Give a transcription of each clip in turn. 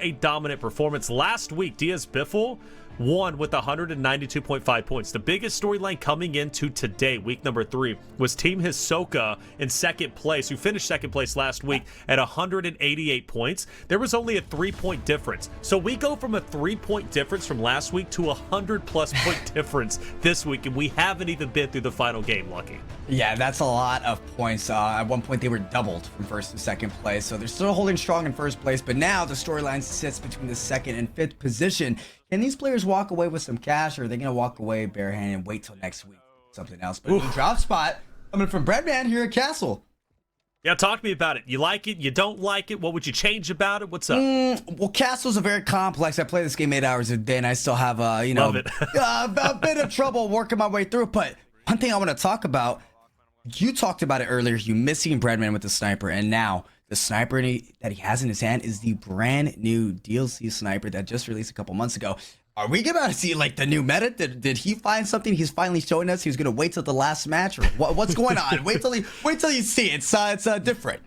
a dominant performance. Last week, Diazbiffle won with 192.5 points. The biggest storyline coming into today, week number 3, was Team Hisoka in second place, who finished second place last week at 188 points. There was only a 3-point difference. So we go from a 3-point difference from last week to a 100-plus point difference this week, and we haven't even been through the final game, Lucky. Yeah, that's a lot of points. At one point, they were doubled from first to second place, so they're still holding strong in first place, but now the storyline sits between the second and fifth position. Can these players walk away with some cash, or are they going to walk away barehanded and wait till next week? Something else. But a new drop spot coming from Breadman here at Castle. Yeah, talk to me about it. You like it? You don't like it? What would you change about it? What's up? Well, Castle's a very complex. I play this game 8 hours a day, and I still have, a bit of trouble working my way through it. But one thing I want to talk about, you talked about it earlier, you missing Breadman with the sniper, and now the sniper that he has in his hand is the brand new DLC sniper that just released a couple months ago. Are we about to see like the new meta? Did he find something? He's finally showing us. He's gonna wait till the last match, or what's going on? wait till you see it. It's different.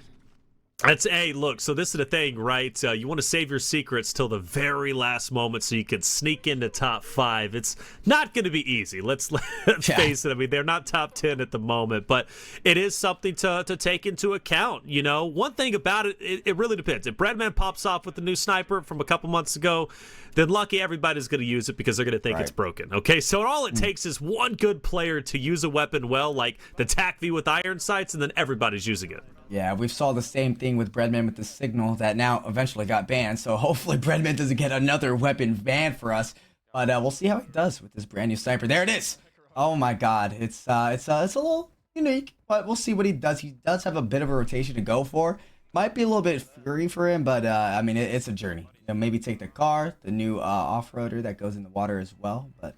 That's look, so this is the thing, right? You want to save your secrets till the very last moment so you can sneak into top 5. It's not going to be easy. Let's face it. I mean, they're not top 10 at the moment, but it is something to take into account. You know, one thing about it, it really depends. If Breadman pops off with the new sniper from a couple months ago, then lucky everybody's going to use it because they're going to think it's broken. Okay, so all it takes is one good player to use a weapon well, like the TAC V with iron sights, and then everybody's using it. Yeah, we saw the same thing with Breadman with the signal that now eventually got banned. So hopefully Breadman doesn't get another weapon banned for us. But we'll see how he does with this brand new sniper. There it is. Oh my God, it's a little unique, but we'll see what he does. He does have a bit of a rotation to go for. Might be a little bit fury for him, but I mean it's a journey. You know, maybe take the car, the new off-roader that goes in the water as well. But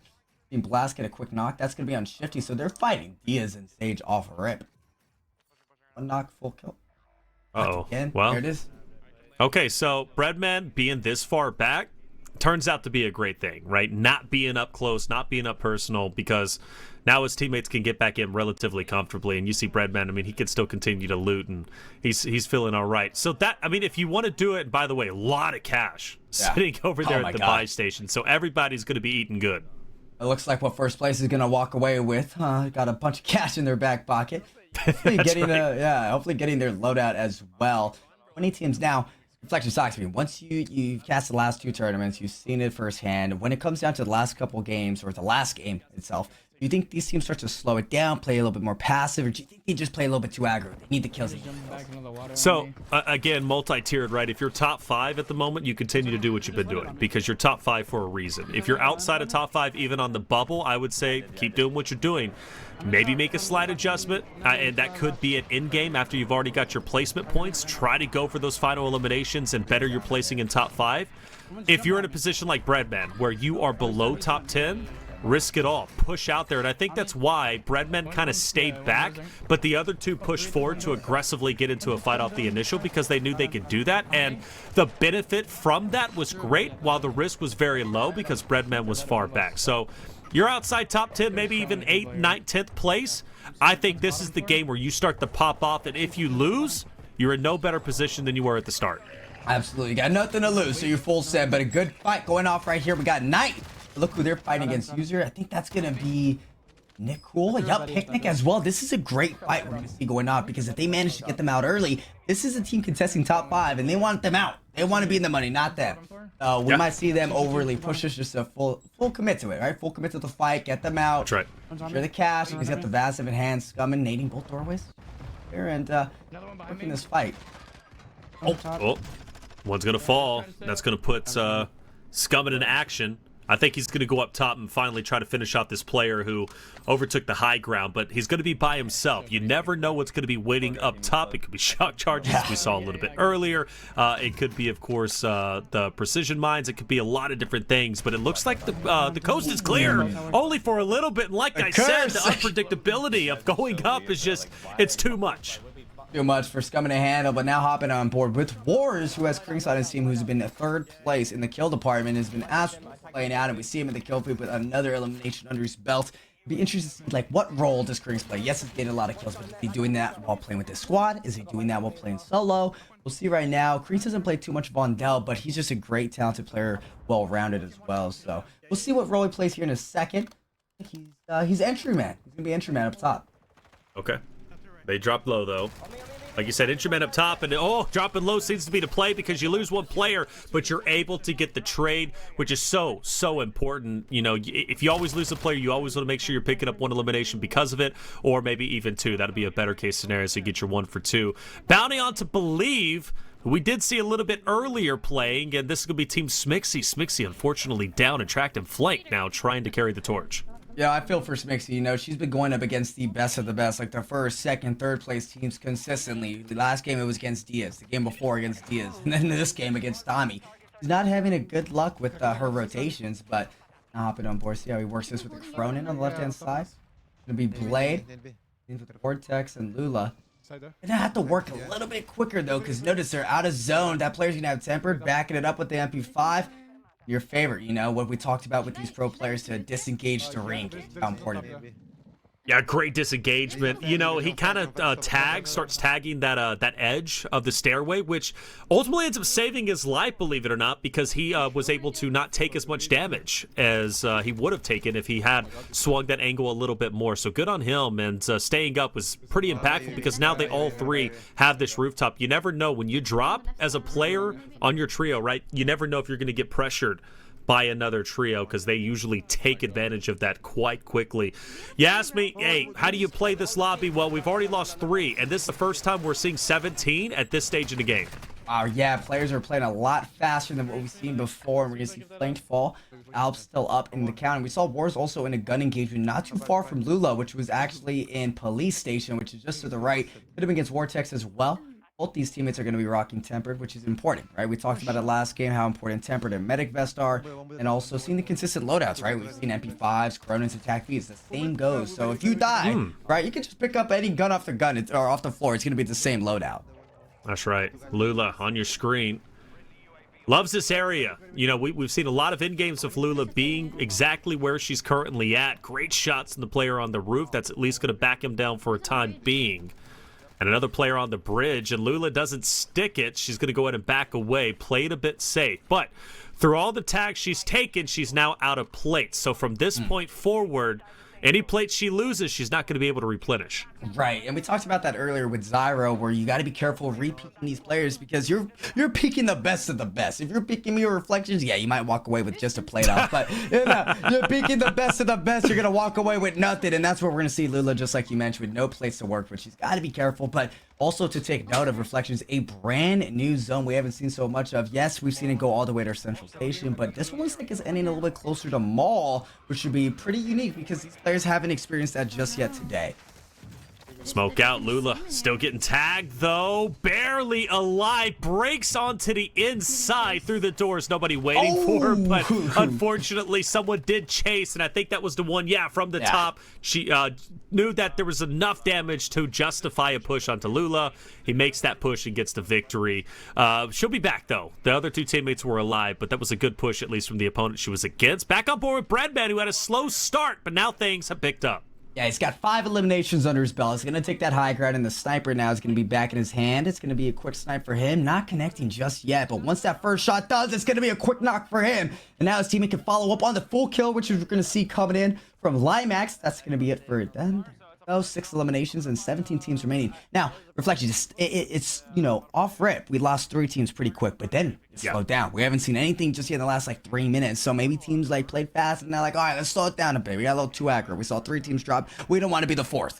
Team Blast get a quick knock. That's gonna be on Shifty. So they're fighting Diaz and Sage off rip. One knock, full kill. Again, well, there it is. Okay, so Breadman being this far back turns out to be a great thing, right? Not being up close, not being up personal, because now his teammates can get back in relatively comfortably. And you see Breadman, I mean, he can still continue to loot, and he's feeling all right. So that, I mean, if you want to do it, and by the way, a lot of cash sitting over there at the buy station, so everybody's going to be eating good. It looks like what first place is going to walk away with. Got a bunch of cash in their back pocket. Hopefully getting hopefully getting their loadout as well. 20 teams now. Reflection sucks for me. Once you've cast the last 2 tournaments, you've seen it firsthand. When it comes down to the last couple games, or the last game itself, do you think these teams start to slow it down, play a little bit more passive, or do you think they just play a little bit too aggro? They need the kills. So, again, multi-tiered, right? If you're top 5 at the moment, you continue to do what you've been doing because you're top 5 for a reason. If you're outside of top 5, even on the bubble, I would say keep doing what you're doing. Maybe make a slight adjustment, and that could be an in-game after you've already got your placement points. Try to go for those final eliminations and better your placing in top 5. If you're in a position like Breadman, where you are below top 10, risk it all. Push out there, and I think that's why Breadman kind of stayed back, but the other 2 pushed forward to aggressively get into a fight off the initial because they knew they could do that, and the benefit from that was great, while the risk was very low because Breadman was far back. So you're outside top 10, maybe even 8th, 9th, 10th place. I think this is the game where you start to pop off, and if you lose, you're in no better position than you were at the start. Absolutely. Got nothing to lose, so you're full set, but a good fight going off right here. We got Knight. Look who they're fighting against. User. I think that's going to be Nick Cool. Yup, Picnic as well. This is a great fight we're going to see going on, because if they manage to get them out early, this is a team contesting top 5, and they want them out. They want to be in the money, not them. We might see them overly push us, just a full commit to it, right? Full commit to the fight, get them out. That's right. Share the cash. He's got the Vast in hand, scumming, nading both doorways here, and working this fight. Oh, one's going to fall. That's going to put Scumming in action. I think he's going to go up top and finally try to finish off this player who overtook the high ground, but he's going to be by himself. You never know what's going to be waiting up top. It could be shock charges, as we saw a little bit earlier. It could be, of course, the precision mines. It could be a lot of different things, but it looks like the coast is clear, only for a little bit. And like I said, the unpredictability of going up is just, it's too much. Too much for Scumming to handle, but now hopping on board with Wars, who has Kringside on his team, who's been in 3rd place in the kill department, has been absolutely playing out, and we see him in the kill feed with another elimination under his belt. Be interested to see like what role does Crease play. Yes, he's getting a lot of kills, but is he doing that while playing with his squad? Is he doing that while playing solo? We'll see right now. Crease doesn't play too much Vondel, but he's just a great talented player, well-rounded as well. So we'll see what role he plays here in a second. He's entry man. He's gonna be entry man up top. Okay. They dropped low though. Like you said, entry man up top, and dropping low seems to be the play because you lose one player, but you're able to get the trade, which is so important. You know, if you always lose a player, you always want to make sure you're picking up one elimination because of it, or maybe even two. That'd be a better case scenario, so you get your 1 for 2. Bounty on to Believe, who we did see a little bit earlier playing, and this is going to be Team Smixy. Smixy, unfortunately, down and tracked and flanked now, trying to carry the torch. Yeah, I feel for Smixy. You know, she's been going up against the best of the best, like the first, second, third place teams consistently. The last game it was against Diaz, the game before against Diaz, and then this game against Tommy. She's not having a good luck with her rotations, but hopping on board. See how he works this with the Cronin on the left-hand side. Gonna be Blade, into the Vortex and Lula. And I have to work a little bit quicker though, because notice they're out of zone. That player's gonna have Tempered, backing it up with the MP5. Your favorite, you know, what we talked about with these pro players to disengage the ring. How important it is. Yeah, great disengagement. You know, he kind of starts tagging that edge of the stairway, which ultimately ends up saving his life, believe it or not, because he was able to not take as much damage as he would have taken if he had swung that angle a little bit more. So good on him, and staying up was pretty impactful because now they all three have this rooftop. You never know when you drop as a player on your trio, right? You never know if you're going to get pressured by another trio because they usually take advantage of that quite quickly. You asked me, hey, how do you play this lobby? Well, we've already lost 3, and this is the first time we're seeing 17 at this stage of the game. Yeah, players are playing a lot faster than what we've seen before, and we're going to see Flanked fall. Alp's still up in the count, and we saw Wars also in a gun engagement not too far from Lula, which was actually in Police Station, which is just to the right. Could have been against Vortex as well. Both these teammates are going to be rocking Tempered, which is important, right? We talked about it last game, how important Tempered and Medic Vest are, and also seeing the consistent loadouts, right? We've seen MP5s, Cronins, Attack Vs. The same goes. So if you die, right, you can just pick up any gun off the gun or off the floor. It's going to be the same loadout. That's right. Lula on your screen. Loves this area. You know, we've seen a lot of in-games of Lula being exactly where she's currently at. Great shots from the player on the roof. That's at least going to back him down for a time being. And another player on the bridge, and Lula doesn't stick it. She's going to go ahead and back away. Played a bit safe. But through all the tags she's taken, she's now out of plates. So from this point forward, any plates she loses, she's not going to be able to replenish. Right, and we talked about that earlier with Zyro, where you got to be careful re-peeking these players because you're peeking the best of the best. If you're peeking me with reflections, yeah, you might walk away with just a plate off, but you know, you're peeking the best of the best, you're going to walk away with nothing, and that's what we're going to see Lula, just like you mentioned, with no plates to work with. She's got to be careful, but also to take note of Reflections, a brand new zone we haven't seen so much of. Yes, we've seen it go all the way to Central Station, but this one looks like it's ending a little bit closer to Mall, which should be pretty unique because these players haven't experienced that just yet today. Smoke out. Lula still getting tagged, though. Barely alive. Breaks onto the inside through the doors. Nobody waiting for her, but unfortunately, someone did chase, and I think that was the one, from the top. She knew that there was enough damage to justify a push onto Lula. He makes that push and gets the victory. She'll be back, though. The other 2 teammates were alive, but that was a good push, at least from the opponent she was against. Back on board with Breadman, who had a slow start, but now things have picked up. Yeah, he's got 5 eliminations under his belt. He's going to take that high ground, and the sniper now is going to be back in his hand. It's going to be a quick snipe for him. Not connecting just yet, but once that first shot does, it's going to be a quick knock for him. And now his teammate can follow up on the full kill, which we're going to see coming in from Limax. That's going to be it for them. 6 eliminations and 17 teams remaining. Now, Reflection, it's you know, off rip. We lost 3 teams pretty quick, but then it slowed down. We haven't seen anything just yet in the last like 3 minutes. So maybe teams like played fast and they're like, all right, let's slow it down a bit. We got a little too aggro. We saw 3 teams drop. We don't want to be the 4th.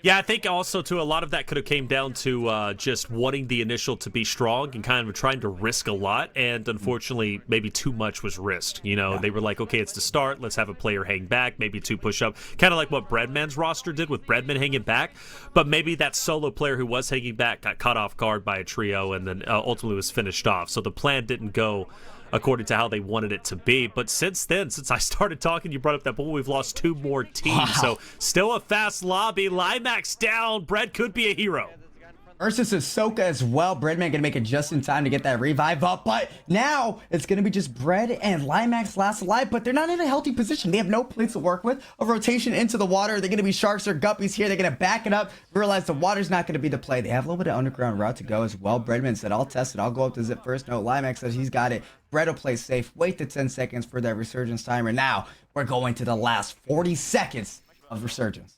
Yeah, I think also, too, a lot of that could have came down to just wanting the initial to be strong and kind of trying to risk a lot, and unfortunately, maybe too much was risked. You know, they were like, okay, it's the start, let's have a player hang back, maybe 2 push up, kind of like what Breadman's roster did with Breadman hanging back, but maybe that solo player who was hanging back got caught off guard by a trio and then ultimately was finished off, so the plan didn't go according to how they wanted it to be. But since then, since I started talking, you brought up that point, we've lost 2 more teams. Wow. So still a fast lobby. Limax down. Brett could be a hero. versus Ahsoka as well. Breadman gonna make it just in time to get that revive up, but now it's gonna be just Bread and Limax last alive, but they're not in a healthy position. They have no plates to work with. A rotation into the water. They're gonna be sharks or guppies here. They're gonna back it up, realize the water's not gonna be the play. They have a little bit of underground route to go as well. Breadman said, I'll test it. I'll go up to zip first. No, Limax says he's got it. Bread will play safe. Wait the 10 seconds for that resurgence timer. Now we're going to the last 40 seconds of resurgence.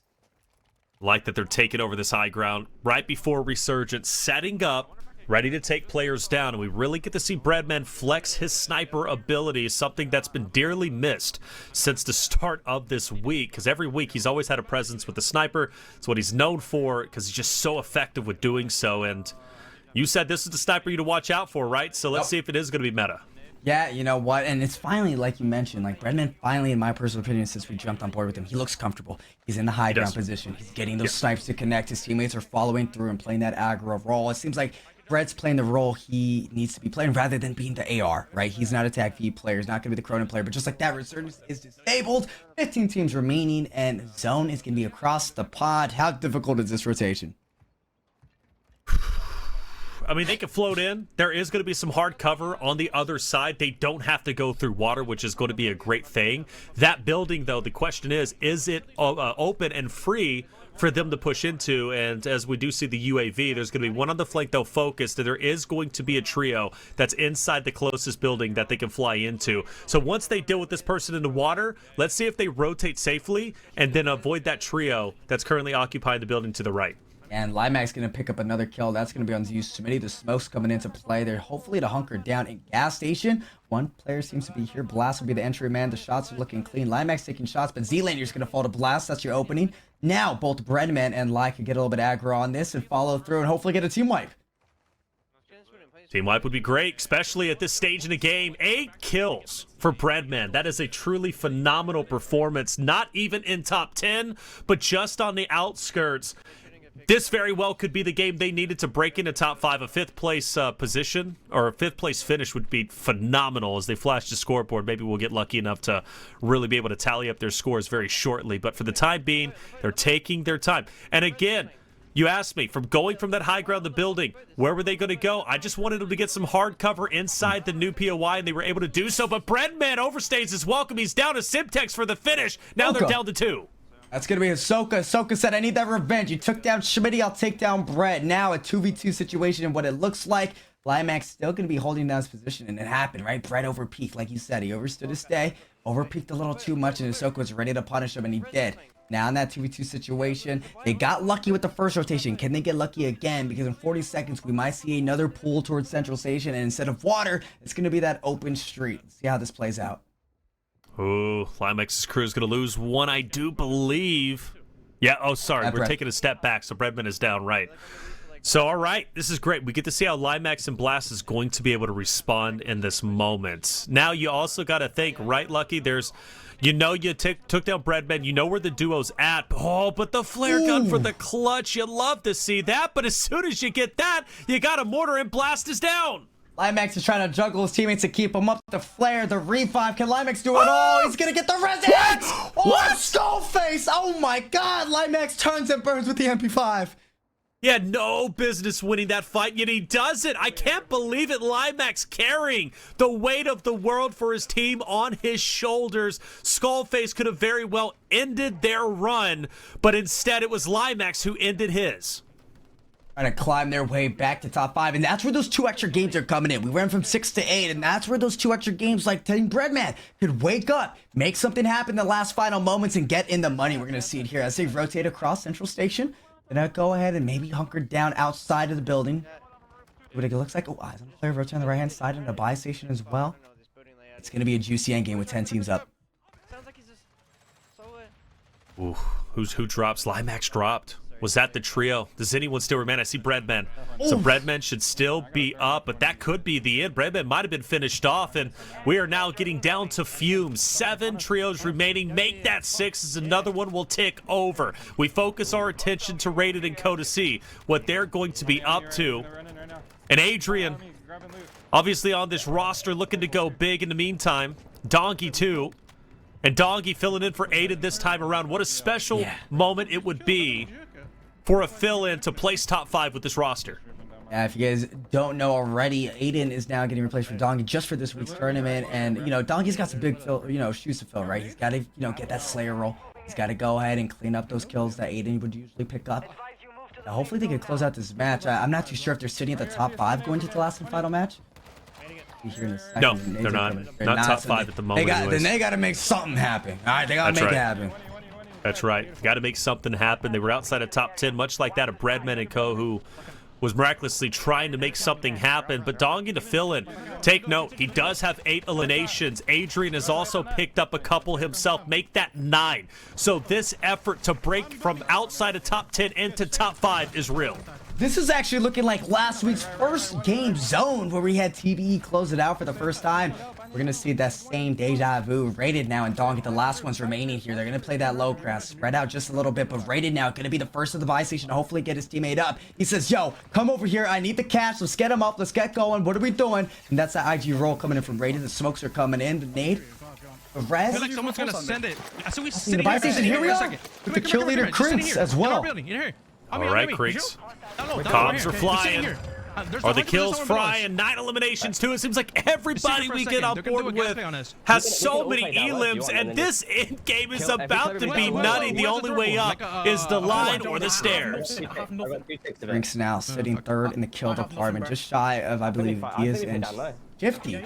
Like that they're taking over this high ground right before resurgence, setting up, ready to take players down. And we really get to see Breadman flex his sniper ability, something that's been dearly missed since the start of this week. Because every week he's always had a presence with the sniper. It's what he's known for because he's just so effective with doing so. And you said this is the sniper you to watch out for, right? So let's see if it is going to be meta. Yeah, you know what? And it's finally, like you mentioned, like Breadman finally, in my personal opinion, since we jumped on board with him, he looks comfortable. He's in the high ground position. He's getting those snipes to connect. His teammates are following through and playing that aggro role. It seems like Brett's playing the role he needs to be playing rather than being the AR, right? He's not a tag feed player. He's not going to be the Cronin player. But just like that, Resurgence is disabled. 15 teams remaining, and Zone is going to be across the pod. How difficult is this rotation? I mean, they can float in. There is going to be some hard cover on the other side. They don't have to go through water, which is going to be a great thing. That building, though, the question is it open and free for them to push into? And as we do see the UAV, there's going to be one on the flank, though, focused. And there is going to be a trio that's inside the closest building that they can fly into. So once they deal with this person in the water, let's see if they rotate safely and then avoid that trio that's currently occupying the building to the right. And Limax going to pick up another kill. That's going to be on Zeus Smitty. The smoke's coming into play. They're hopefully to hunker down in gas station. One player seems to be here. Blast will be the entry man. The shots are looking clean. Limax taking shots, but Zlaner's going to fall to Blast. That's your opening. Now, both Breadman and Lai can get a little bit aggro on this and follow through and hopefully get a team wipe. Team wipe would be great, especially at this stage in the game. 8 kills for Breadman. That is a truly phenomenal performance. Not even in top 10, but just on the outskirts. This very well could be the game they needed to break into top 5. A 5th place position or a 5th place finish would be phenomenal as they flash the scoreboard. Maybe we'll get lucky enough to really be able to tally up their scores very shortly. But for the time being, they're taking their time. And again, you asked me, from going from that high ground, the building, where were they going to go? I just wanted them to get some hard cover inside the new POI, and they were able to do so. But Breadman overstays his welcome. He's down to Simtex for the finish. Now they're down to 2. That's going to be Ahsoka. Ahsoka said, I need that revenge. You took down Schmitty, I'll take down Brett. Now a 2v2 situation and what it looks like. Limax still going to be holding down his position, and it happened, right? Brett overpeaked, like you said. He overstood his stay, overpeaked a little too much, and Ahsoka was ready to punish him, and he did. Now in that 2v2 situation, they got lucky with the first rotation. Can they get lucky again? Because in 40 seconds, we might see another pool towards Central Station, and instead of water, it's going to be that open street. Let's see how this plays out. Oh, Limax's crew is going to lose one, I do believe. Yeah, oh, sorry. We're taking a step back, so Breadman is down, right. So, all right, this is great. We get to see how Limax and Blast is going to be able to respond in this moment. Now, you also got to think, right, Lucky, there's, you know, you took down Breadman. You know where the duo's at. Oh, but the flare gun for the clutch. You love to see that, but as soon as you get that, you got a mortar and Blast is down. Limax is trying to juggle his teammates to keep him up. The flare, the revive. Can Limax do it all? He's going to get the resident. What? Skullface. Oh, my God. Limax turns and burns with the MP5. He had no business winning that fight, yet he does it. I can't believe it. Limax carrying the weight of the world for his team on his shoulders. Skullface could have very well ended their run, but instead it was Limax who ended his. Trying to climb their way back to top 5, and that's where those 2 extra games are coming in. We went from 6 to 8, and that's where those 2 extra games, like Team Breadman, could wake up, make something happen in the last final moments, and get in the money. We're going to see it here as they rotate across Central Station. Gonna go ahead and maybe hunker down outside of the building. What it looks like. Oh, eyes on the player, rotate on the right-hand side in the buy station as well. It's going to be a juicy endgame with 10 teams up. Ooh, who drops? Limax dropped. Was that the trio? Does anyone still remain? I see Breadman. So Breadman should still be up, but that could be the end. Breadman might have been finished off, and we are now getting down to fumes. 7 trios remaining. Make that 6 as another one will tick over. We focus our attention to Rated and Co to see what they're going to be up to. And Adrian, obviously on this roster, looking to go big in the meantime. Donkey too. And Donkey filling in for Aydan this time around. What a special moment it would be for a fill-in to place top 5 with this roster. Yeah, if you guys don't know already, Aydan is now getting replaced for Donkey just for this week's tournament. And, you know, Donkey's got some big shoes to fill, right? He's got to, get that Slayer roll. He's got to go ahead and clean up those kills that Aydan would usually pick up. Now, hopefully they can close out this match. I'm not too sure if they're sitting at the top 5 going to the last and final match. No, they're not. Not top 5 at the moment. Then they got to make something happen. All right, they got to make it happen. That's right. Got to make something happen. They were outside of top 10, much like that of Breadman and Co., who was miraculously trying to make something happen, but Dongy to fill in. Take note, he does have 8 eliminations. Adrian has also picked up a couple himself, make that 9. So this effort to break from outside of top 10 into top 5 is real. This is actually looking like last week's first game zone where we had TBE close it out for the first time. We're going to see that same deja vu. Rated now and Donkey, the last ones remaining here. They're going to play that low grass, spread out just a little bit, but Rated now going to be the first of the buy station to hopefully get his teammate up. He says, yo, come over here. I need the cash. Let's get him up. Let's get going. What are we doing? And that's the IG roll coming in from Rated. The smokes are coming in. The nade. The res. I feel like someone's going to send it. So we The buy station. Here we are. With the kill leader, Crinks, as well. All right, Creeks. Comms are flying. Are the kills flying? 9 eliminations too. It seems like everybody we get on board with has so many elims, and this end game is about to be nutty. The only way up is the line or the stairs. Crinks now sitting 3rd in the kill department, just shy of, I believe, Diaz and Shifty.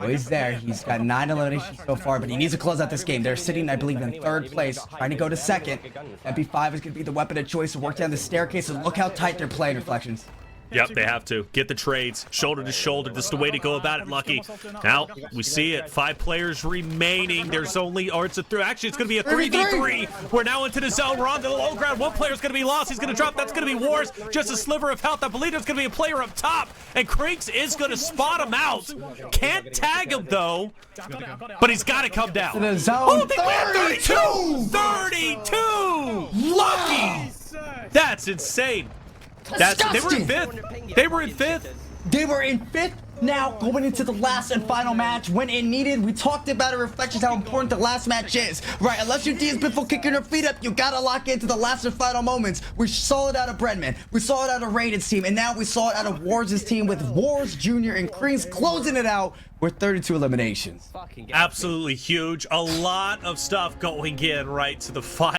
Oh, he's there. He's got 9 eliminations so far, but he needs to close out this game. They're sitting, I believe, in 3rd place, trying to go to 2nd. MP5 is going to be the weapon of choice to work down the staircase, and look how tight they're playing, Reflections. Yep, they have to. Get the trades, shoulder to shoulder. This is the way to go about it, Lucky. Now, we see it. 5 players remaining. There's only, or it's a 3. Actually, it's going to be a 3v3. We're now into the zone. We're on the low ground. 1 player's going to be lost. He's going to drop. That's going to be Wars. Just a sliver of health. I believe there's going to be a player up top. And Creeks is going to spot him out. Can't tag him, though. But he's got to come down. To the zone. Oh, they went 32! Lucky! That's insane. They were in 5th. They were in 5th. They were in 5th. Now going into the last and final match when it needed. We talked about it, Reflections, how important the last match is. Right, unless you're Diazbiffle kicking her feet up, you gotta lock into the last and final moments. We saw it out of Breadman. We saw it out of Raided's team. And now we saw it out of Wars' team with Wars Jr. and Creams closing it out with 32 eliminations. Absolutely huge. A lot of stuff going in right to the final.